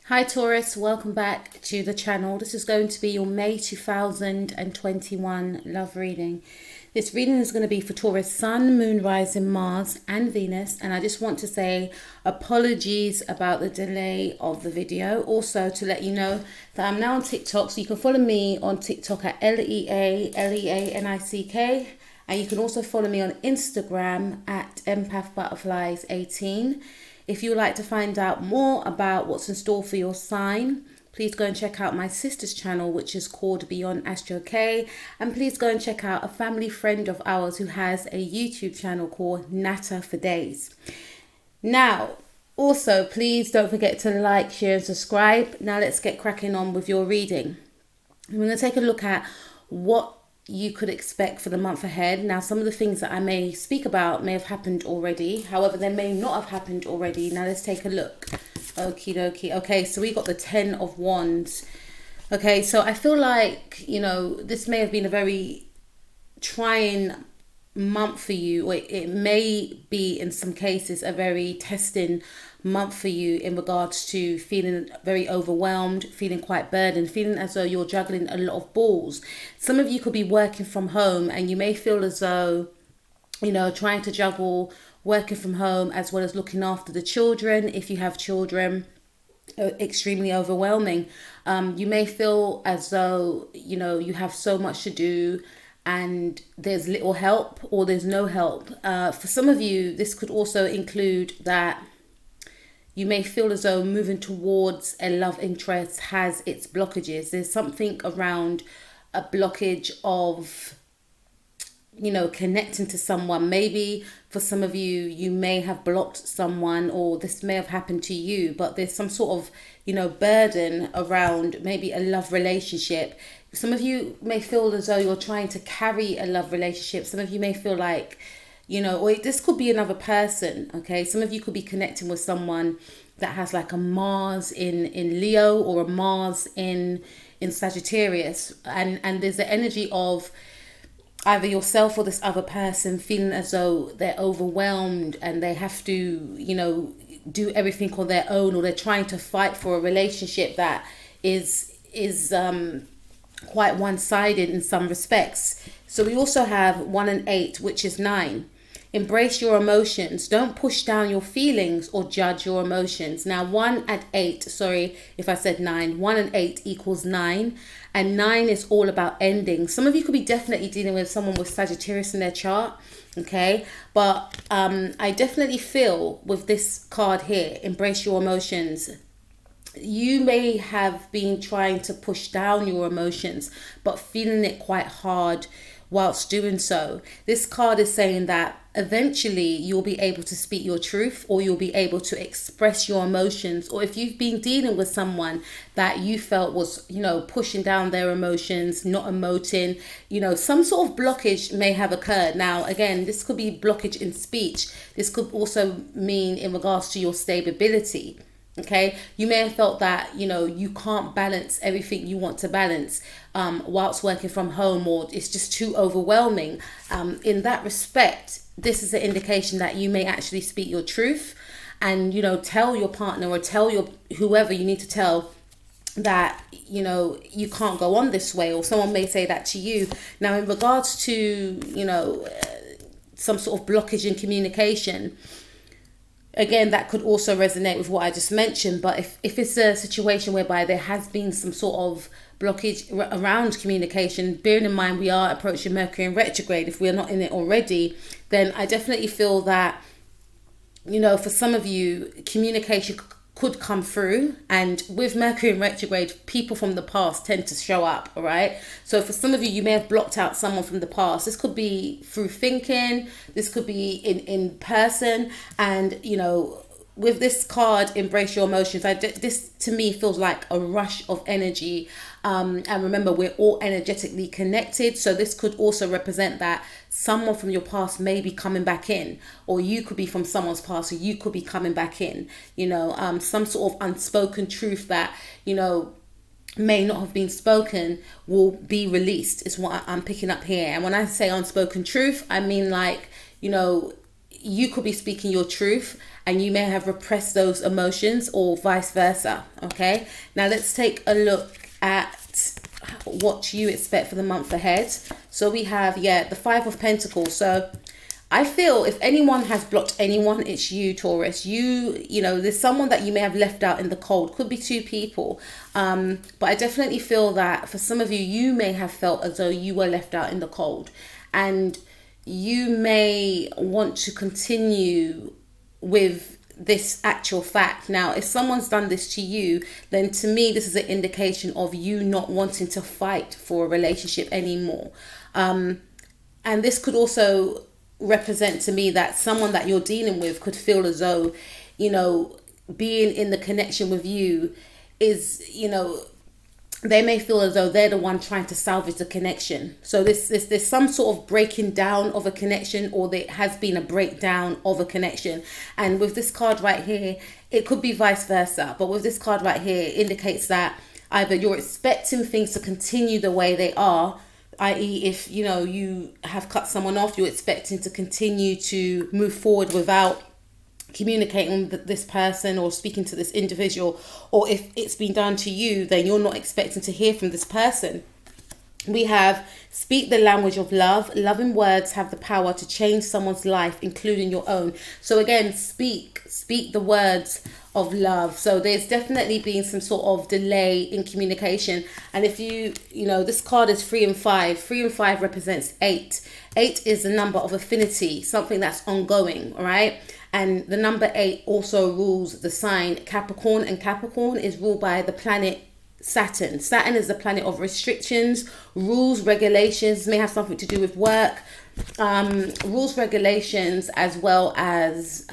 Hi Taurus, welcome back to the channel. This is going to be your May 2021 love reading. This reading is going to be for Taurus Sun, Moon, Rising, Mars and Venus. And I just want to say apologies about the delay of the video. Also to let you know that I'm now on TikTok. So you can follow me on TikTok at LEANICK. And you can also follow me on Instagram at empathbutterflies18. If you would like to find out more about what's in store for your sign, please go and check out my sister's channel, which is called Beyond Astro K. And please go and check out a family friend of ours who has a YouTube channel called Natter for Days. Now, also, please don't forget to like, share and subscribe. Now let's get cracking on with your reading. We're going to take a look at what you could expect for the month ahead. Now, some of the things that I may speak about may have happened already. However, they may not have happened already. Now, let's take a look. Okie dokie. Okay, so we got the 10 of Wands. Okay, so I feel like, this may have been a very trying month for you, or it may be in some cases a very testing month for you in regards to feeling very overwhelmed, feeling quite burdened, feeling as though you're juggling a lot of balls. Some of you could be working from home and you may feel as though, trying to juggle working from home as well as looking after the children, if you have children, extremely overwhelming. You may feel as though, you have so much to do and there's little help or there's no help. For some of you, this could also include that you may feel as though moving towards a love interest has its blockages. There's something around a blockage of, connecting to someone. Maybe for some of you, you may have blocked someone, or this may have happened to you, but there's some sort of, burden around maybe a love relationship. Some of you may feel as though you're trying to carry a love relationship. Some of you may feel like, or this could be another person, okay? Some of you could be connecting with someone that has like a Mars in Leo or a Mars in Sagittarius. And there's the energy of either yourself or this other person feeling as though they're overwhelmed and they have to, do everything on their own, or they're trying to fight for a relationship that is quite one-sided in some respects. So we also have 1 and 8, which is 9. Embrace your emotions. Don't push down your feelings or judge your emotions. Now, 1 and 8, sorry if I said 9, 1 and 8 equals 9. And 9 is all about ending. Some of you could be definitely dealing with someone with Sagittarius in their chart. Okay. But I definitely feel with this card here, embrace your emotions. You may have been trying to push down your emotions, but feeling it quite hard whilst doing so. This card is saying that eventually you'll be able to speak your truth, or you'll be able to express your emotions. Or if you've been dealing with someone that you felt was, pushing down their emotions, not emoting, some sort of blockage may have occurred. Now, again, this could be blockage in speech. This could also mean in regards to your stability. Okay, you may have felt that, you can't balance everything you want to balance whilst working from home, or it's just too overwhelming. In that respect, this is an indication that you may actually speak your truth and, tell your partner or tell your whoever you need to tell that, you can't go on this way, or someone may say that to you. Now, in regards to, some sort of blockage in communication, again, that could also resonate with what I just mentioned. But if it's a situation whereby there has been some sort of blockage around communication, bearing in mind we are approaching Mercury in retrograde, if we're not in it already, then I definitely feel that, for some of you, communication could come through. And with Mercury in retrograde, people from the past tend to show up, all right? So for some of you, you may have blocked out someone from the past. This could be through thinking, this could be in person. And, with this card, embrace your emotions, this to me feels like a rush of energy. And remember, we're all energetically connected. So this could also represent that someone from your past may be coming back in, or you could be from someone's past, so you could be coming back in, some sort of unspoken truth that, may not have been spoken will be released is what I'm picking up here. And when I say unspoken truth, I mean like, you could be speaking your truth and you may have repressed those emotions, or vice versa. Okay, now let's take a look at what you expect for the month ahead. So we have, the Five of Pentacles. So I feel if anyone has blocked anyone, it's you, Taurus. You know, there's someone that you may have left out in the cold. Could be two people. But I definitely feel that for some of you, you may have felt as though you were left out in the cold. And you may want to continue with this actual fact. Now, if someone's done this to you, then to me, this is an indication of you not wanting to fight for a relationship anymore. And this could also represent to me that someone that you're dealing with could feel as though, you know, being in the connection with you is, you know, they may feel as though they're the one trying to salvage the connection. So there's some sort of breaking down of a connection, or there has been a breakdown of a connection. And with this card right here, it could be vice versa. But with this card right here, it indicates that either you're expecting things to continue the way they are, i.e. if, you know, you have cut someone off, you're expecting to continue to move forward without communicating with this person or speaking to this individual. Or if it's been done to you, then you're not expecting to hear from this person. We have speak the language of love. Loving words have the power to change someone's life, including your own. So again, speak the words of love. So there's definitely been some sort of delay in communication. And if you know, this card is 3 and 5. 3 and 5 represents 8. 8 is the number of affinity, something that's ongoing, all right? And the number 8 also rules the sign Capricorn, and Capricorn is ruled by the planet Saturn. Saturn is the planet of restrictions, rules, regulations, may have something to do with work, rules, regulations, as well as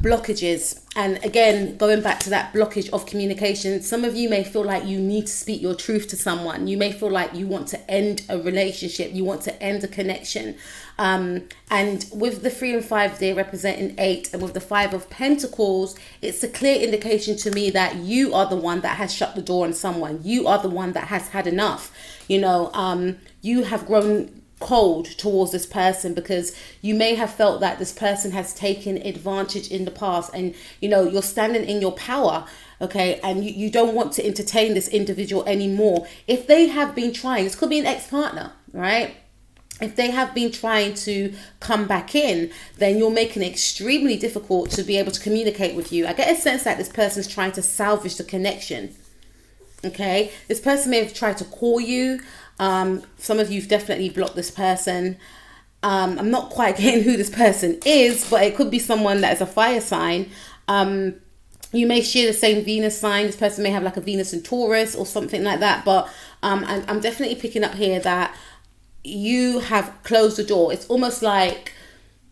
blockages. And again, going back to that blockage of communication, some of you may feel like you need to speak your truth to someone. You may feel like you want to end a relationship, you want to end a connection. And with the 3 and 5 there representing 8, and with the 5 of Pentacles, it's a clear indication to me that you are the one that has shut the door on someone. You are the one that has had enough. You know, you have grown cold towards this person because you may have felt that this person has taken advantage in the past, and you know, you're standing in your power, okay, and you don't want to entertain this individual anymore. If they have been trying, this could be an ex-partner, right? If they have been trying to come back in, then you're making it extremely difficult to be able to communicate with you. I get a sense that this person's trying to salvage the connection. Okay, this person may have tried to call you. Some of you've definitely blocked this person. I'm not quite getting who this person is, but it could be someone that is a fire sign. You may share the same Venus sign. This person may have like a Venus in Taurus or something like that. But I'm definitely picking up here that you have closed the door. It's almost like,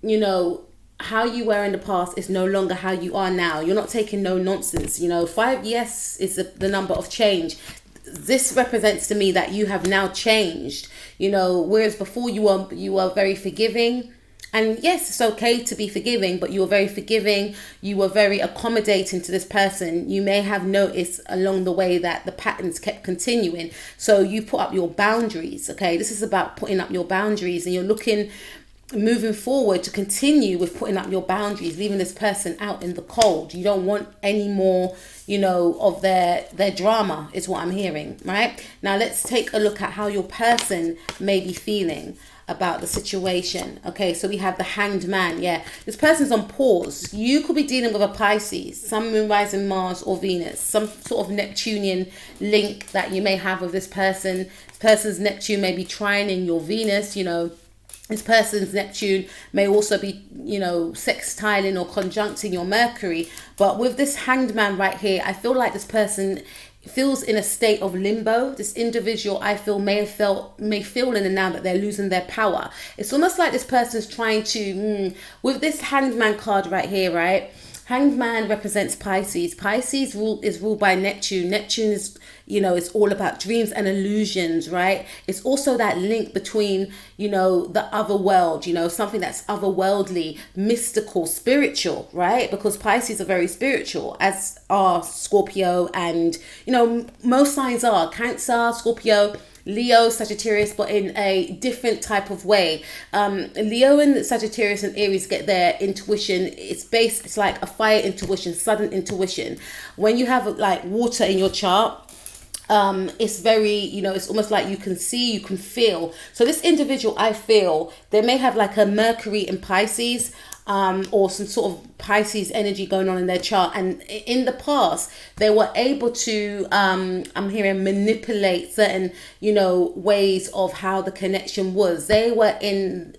you know, how you were in the past is no longer how you are now. You're not taking no nonsense. You know, 5, yes, is the number of change. This represents to me that you have now changed, you know, whereas before you were very forgiving. And yes, it's okay to be forgiving, but you were very forgiving. You were very accommodating to this person. You may have noticed along the way that the patterns kept continuing. So you put up your boundaries, okay? This is about putting up your boundaries, and you're looking, moving forward, to continue with putting up your boundaries, leaving this person out in the cold. You don't want any more, you know, of their drama, is what I'm hearing, right? Now let's take a look at how your person may be feeling about the situation. Okay, so we have the Hanged Man. Yeah, this person's on pause. You could be dealing with a Pisces, Sun, Moon, Rising, Mars, or Venus, some sort of Neptunian link that you may have with this person. This person's Neptune may be trining your Venus, you know. This person's Neptune may also be, you know, sextiling or conjuncting your Mercury. But with this Hanged Man right here, I feel like this person feels in a state of limbo. This individual, I feel, may feel in the now that they're losing their power. It's almost like this person's trying to, with this Hanged Man card right here, right? Hanged Man represents Pisces. Pisces is ruled by Neptune. Neptune is, you know, it's all about dreams and illusions, right? It's also that link between, you know, the other world, you know, something that's otherworldly, mystical, spiritual, right? Because Pisces are very spiritual, as are Scorpio, and, you know, most signs are. Cancer, Scorpio, Leo, Sagittarius, but in a different type of way. Leo and Sagittarius and Aries get their intuition. It's like a fire intuition, sudden intuition. When you have like water in your chart, it's very, it's almost like you can see, you can feel. So this individual, I feel they may have like a Mercury in Pisces, or some sort of Pisces energy going on in their chart, and in the past they were able to I'm hearing manipulate certain ways of how the connection was. They were in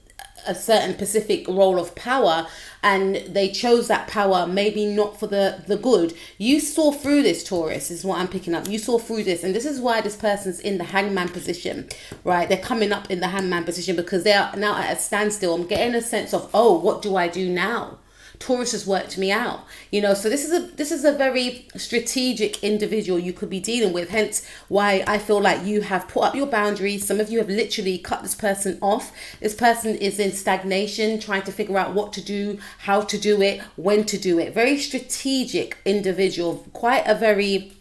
a certain specific role of power, and they chose that power maybe not for the good. You saw through this, Taurus, is what I'm picking up. You saw through this, and this is why this person's in the hangman position, right? They're coming up in the hangman position because they are now at a standstill. I'm getting a sense of, oh, what do I do now? Taurus has worked me out, so this is a very strategic individual you could be dealing with, hence why I feel like you have put up your boundaries. Some of you have literally cut this person off. This person is in stagnation, trying to figure out what to do, how to do it, when to do it. Very strategic individual, quite a very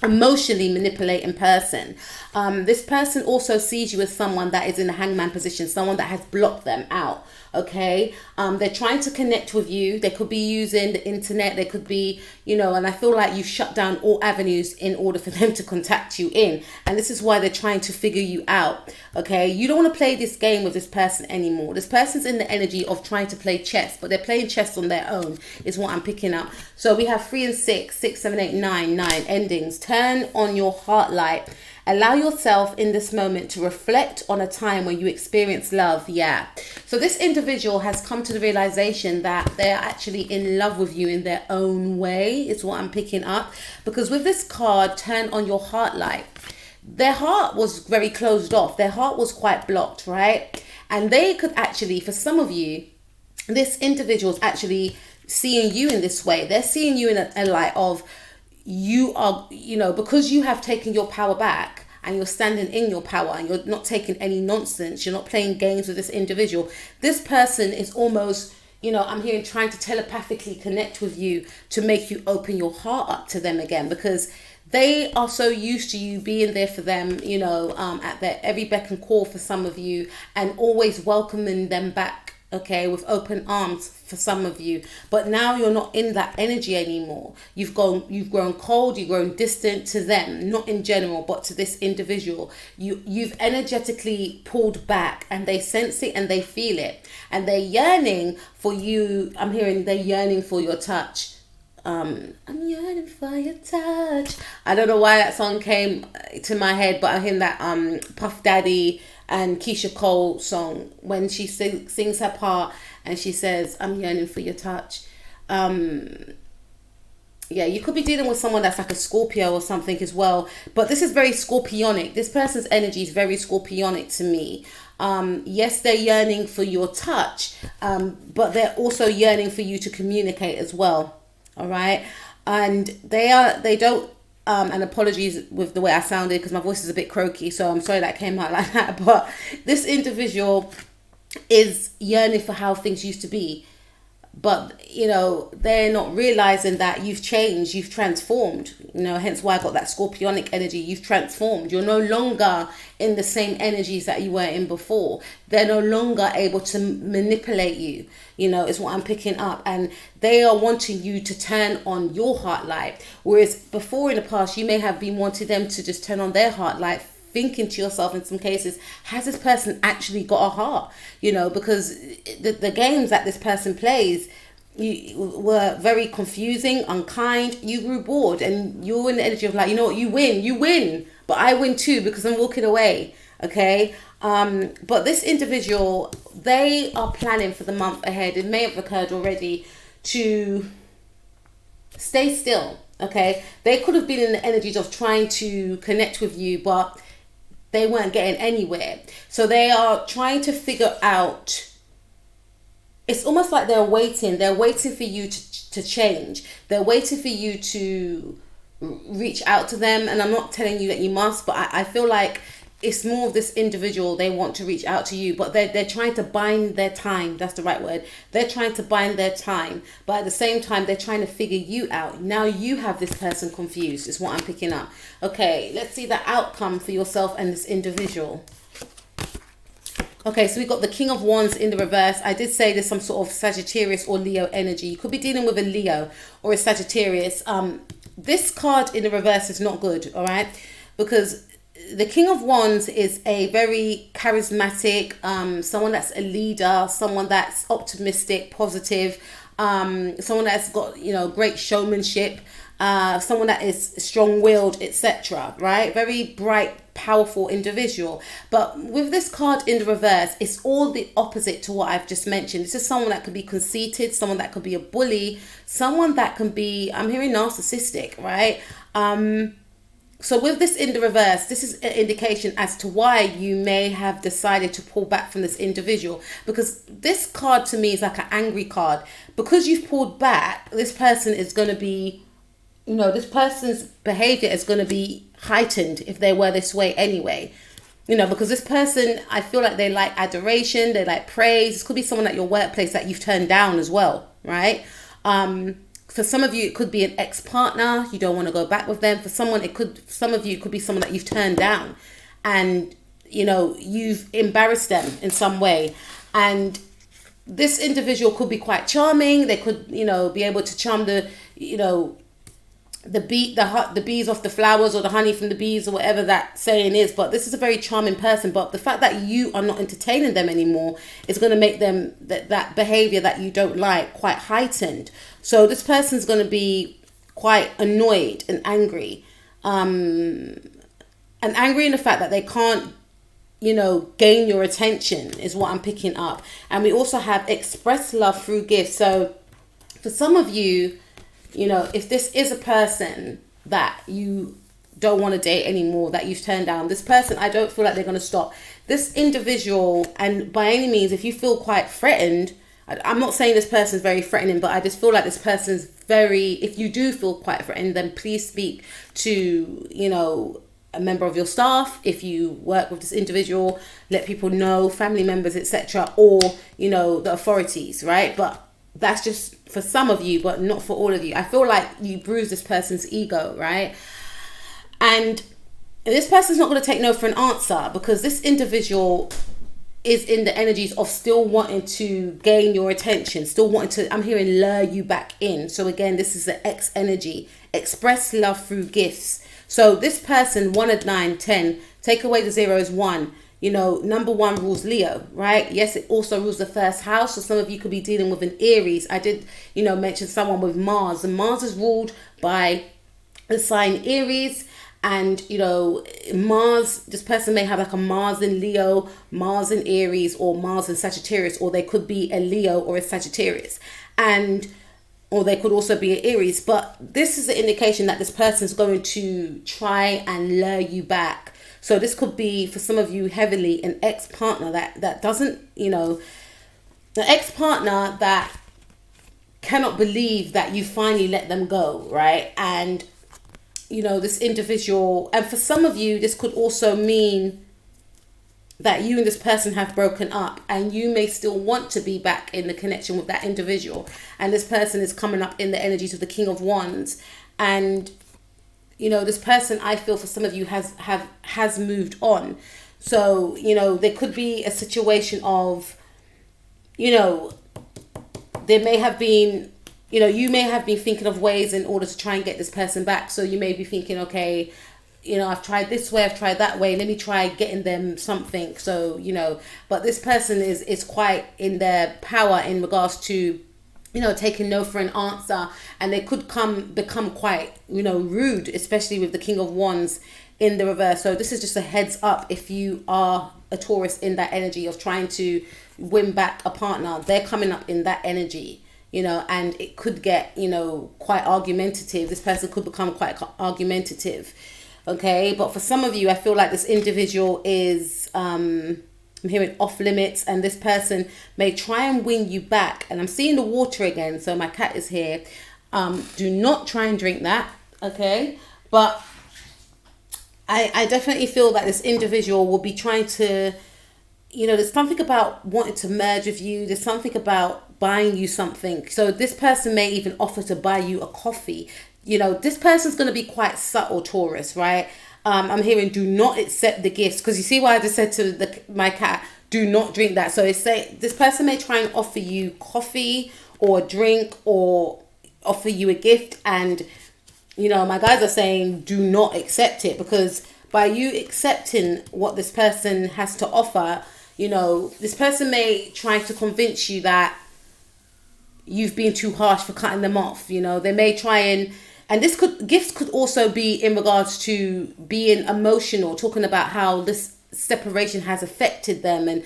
emotionally manipulating person. This person also sees you as someone that is in a hangman position, someone that has blocked them out. Okay, they're trying to connect with you. They could be using the internet. They could be, and I feel like you've shut down all avenues in order for them to contact you in. And this is why they're trying to figure you out. Okay, you don't want to play this game with this person anymore. This person's in the energy of trying to play chess, but they're playing chess on their own, is what I'm picking up. So we have 3 and 6, 6, 7, 8, 9 endings. Turn on your heart light. Allow yourself in this moment to reflect on a time when you experienced love. Yeah. So this individual has come to the realization that they're actually in love with you in their own way, is what I'm picking up. Because with this card, turn on your heart light, their heart was very closed off. Their heart was quite blocked, right? And they could actually, for some of you, this individual is actually seeing you in this way. They're seeing you in a light of, you are, because you have taken your power back and you're standing in your power and you're not taking any nonsense, you're not playing games with this individual. This person is almost, I'm hearing, trying to telepathically connect with you to make you open your heart up to them again, because they are so used to you being there for them, at their every beck and call for some of you, and always welcoming them back, okay, with open arms for some of you. But now you're not in that energy anymore. You've grown cold, you've grown distant to them, not in general, but to this individual. You've energetically pulled back, and they sense it and they feel it, and they're yearning for you. I'm hearing they're yearning for your touch. I'm yearning for your touch. I don't know why that song came to my head, but I'm hearing that Puff Daddy and Keisha Cole song when she sings her part and she says, I'm yearning for your touch. Yeah, you could be dealing with someone that's like a Scorpio or something as well, but this is very scorpionic. This person's energy is very scorpionic to me. Yes, they're yearning for your touch, but they're also yearning for you to communicate as well. All right. And they don't, and apologies with the way I sounded because my voice is a bit croaky, so I'm sorry that came out like that. But this individual is yearning for how things used to be. But, they're not realizing that you've changed, you've transformed, hence why I got that scorpionic energy. You've transformed. You're no longer in the same energies that you were in before. They're no longer able to manipulate you, is what I'm picking up. And they are wanting you to turn on your heart light. Whereas before in the past, you may have been wanting them to just turn on their heart light, thinking to yourself in some cases, has this person actually got a heart? Because the games that this person plays were very confusing, unkind. You grew bored and you're in the energy of like, you win, but I win too because I'm walking away. Okay. But this individual, they are planning for the month ahead. It may have occurred already to stay still. Okay. They could have been in the energies of trying to connect with you, but they weren't getting anywhere. So they are trying to figure out, it's almost like they're waiting for you to change. They're waiting for you to reach out to them. And I'm not telling you that you must, but I feel like it's more of this individual, they want to reach out to you, but they're trying to bind their time. That's the right word. They're trying to bind their time, but at the same time, they're trying to figure you out. Now you have this person confused, is what I'm picking up. Okay, let's see the outcome for yourself and this individual. Okay, so we got the King of Wands in the reverse. I did say there's some sort of Sagittarius or Leo energy. You could be dealing with a Leo or a Sagittarius. This card in the reverse is not good, all right? Because the King of Wands is a very charismatic, someone that's a leader, someone that's optimistic, positive, someone that's got, you know, great showmanship, someone that is strong-willed, etc., right? Very bright, powerful individual. But with this card in the reverse, it's all the opposite to what I've just mentioned. This is someone that could be conceited, someone that could be a bully, someone that can be, I'm hearing narcissistic, right? So with this in the reverse, this is an indication as to why you may have decided to pull back from this individual, because this card to me is like an angry card. Because you've pulled back, this person is going to be, you know, this person's behavior is going to be heightened if they were this way anyway. You know, because this person, I feel like they like adoration, they like praise. This could be someone at your workplace that you've turned down as well, right? For some of you, it could be an ex-partner. You don't want to go back with them. For someone, some of you, it could be someone that you've turned down, and, you know, you've embarrassed them in some way. And this individual could be quite charming. They could, you know, be able to charm the, you know, the bees off the flowers, or the honey from the bees, or whatever that saying is. But this is a very charming person. But the fact that you are not entertaining them anymore is going to make them that behavior that you don't like quite heightened. So this person's going to be quite annoyed and angry, and angry in the fact that they can't, you know, gain your attention is what I'm picking up. And we also have express love through gifts. So for some of you, you know, if this is a person that you don't want to date anymore, that you've turned down, this person, I don't feel like they're going to stop. This individual, and by any means, if you feel quite threatened, I'm not saying this person's very threatening, but I just feel like this person's very, if you do feel quite threatened, then please speak to, you know, a member of your staff. If you work with this individual, let people know, family members, etc., or, you know, the authorities, right? But that's just for some of you, but not for all of you. I feel like you bruise this person's ego, right? And this person's not going to take no for an answer, because this individual is in the energies of still wanting to gain your attention, still wanting to, I'm hearing, lure you back in. So again, this is the X energy. Express love through gifts. So this person, 1 of 9, 10, take away the 0 is 1. You know, number 1 rules Leo, right? Yes, it also rules the first house. So some of you could be dealing with an Aries. I did, you know, mention someone with Mars. And Mars is ruled by the sign Aries. And, you know, Mars, this person may have like a Mars in Leo, Mars in Aries, or Mars in Sagittarius, or they could be a Leo or a Sagittarius. And, or they could also be an Aries. But this is an indication that this person's going to try and lure you back. So this could be, for some of you, heavily an ex-partner that doesn't, you know, an ex-partner that cannot believe that you finally let them go, right? And, you know, this individual, and for some of you, this could also mean that you and this person have broken up, and you may still want to be back in the connection with that individual. And this person is coming up in the energies of the King of Wands. And, you know, this person, I feel for some of you has moved on. So, you know, there could be a situation of, you know, there may have been, you know, you may have been thinking of ways in order to try and get this person back. So you may be thinking, okay, you know, I've tried this way, I've tried that way, let me try getting them something. So, you know, but this person is quite in their power in regards to, you know, taking no for an answer. And they could become quite, you know, rude, especially with the King of Wands in the reverse. So this is just a heads up if you are a Taurus in that energy of trying to win back a partner. They're coming up in that energy, you know, and it could get, you know, quite argumentative. This person could become quite argumentative, okay? But for some of you, I feel like this individual is, I'm hearing off limits, and this person may try and win you back. And I'm seeing the water again, so my cat is here. Do not try and drink that, okay? But I definitely feel that this individual will be trying to, there's something about wanting to merge with you. There's something about buying you something. So this person may even offer to buy you a coffee. This person's going to be quite subtle, Taurus, right? I'm hearing do not accept the gifts, because you see why I just said to my cat, do not drink that. So it's say this person may try and offer you coffee or a drink or offer you a gift, and my guys are saying do not accept it, because by you accepting what this person has to offer, this person may try to convince you that you've been too harsh for cutting them off. They may try and gifts could also be in regards to being emotional, talking about how this separation has affected them and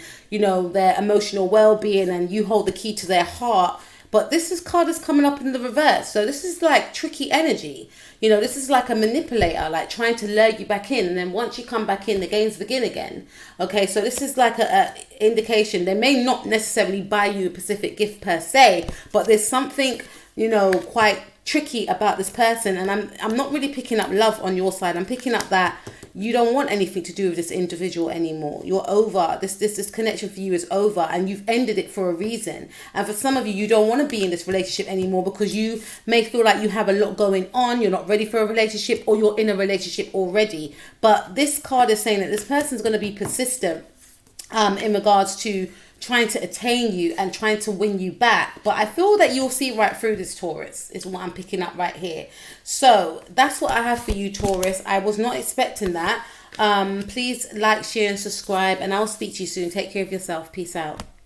their emotional well-being, and you hold the key to their heart. But card is coming up in the reverse. So this is like tricky energy. This is like a manipulator, like trying to lure you back in. And then once you come back in, the games begin again. Okay, so this is like a indication. They may not necessarily buy you a specific gift per se, but there's something, quite tricky about this person. And I'm not really picking up love on your side. I'm picking up that you don't want anything to do with this individual anymore. You're over. This connection for you is over, and you've ended it for a reason. And for some of you, you don't want to be in this relationship anymore because you may feel like you have a lot going on. You're not ready for a relationship, or you're in a relationship already. But this card is saying that this person's going to be persistent in regards to trying to attain you and trying to win you back. But I feel that you'll see right through this, Taurus, is what I'm picking up right here. So that's what I have for you, Taurus. I was not expecting that. Please like, share and subscribe, and I'll speak to you soon. Take care of yourself. Peace out.